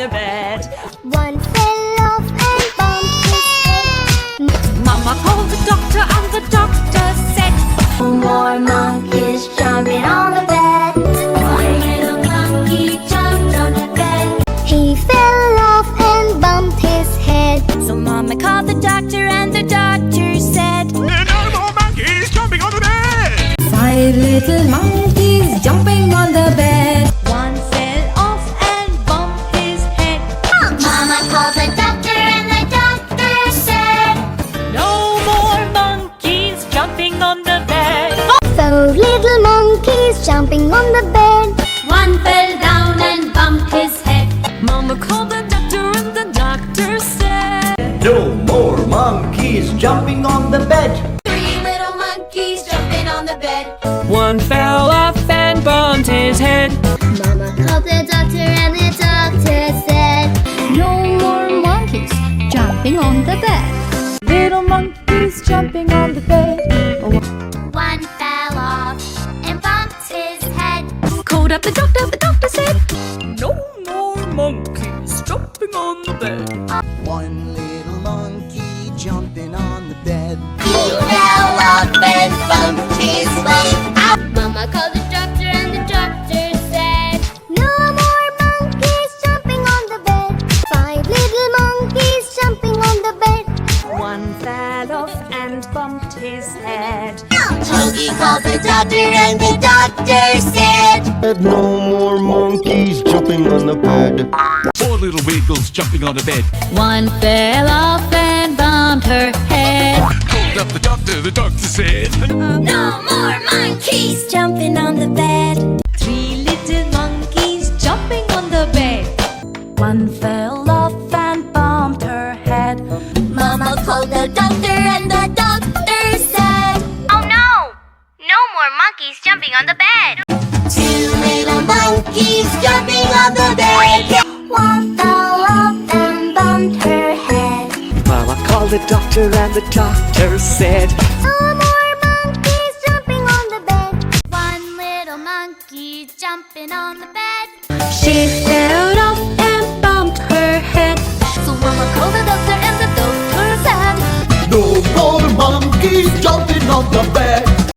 the bed. One fell off and bumped his head. Mama called the doctor and the doctor said, More monkeys jumping on the bed. one little monkey jumped on the bed. He fell off and bumped his head. So Mama called the doctor and the doctor said, No more monkeys jumping on the bed! 5 little monkeys jumping on the bed. One fell off and bumped his head. Mama called the doctor and the doctor said, No more monkeys jumping on the bed. 4 little monkeys jumping on the bed. One fell down and bumped his head. Mama called the doctor and the doctor said, No more monkeys jumping on the bed. 3 little monkeys jumping on the bed. One fell off and bumped his head. Mama called the doctor and the doctor said, No more monkeys jumping on the bed. Little monkeys jumping on the bed. one fell off and bumped his head. Called up the doctor said, No more monkeys jumping on the bed. One little monkey jumping on the bed. He fell off and bumped his head. Mama called the doctor and the doctor said, No more monkeys jumping on the bed. 5 little monkeys jumping on the bed. One fell off and bumped his head. Togi called the doctor and the doctor said, No more monkeys jumping on the bed. 4 little wiggles jumping on the bed. One fell off and bumped her head. Called up the doctor said, No more monkeys jumping on the bed. 3 little monkeys jumping on the bed. One fell off and bumped her head. Mama called the doctor and the doctor said, Oh no! No more monkeys jumping on the bed. 2 little monkeys jumping on the bed. One fell off and bumped her head. Mama called the doctor and the doctor said, No more monkeys jumping on the bed. 1 little monkey jumping on the bed. She fell off and bumped her head. So Mama called the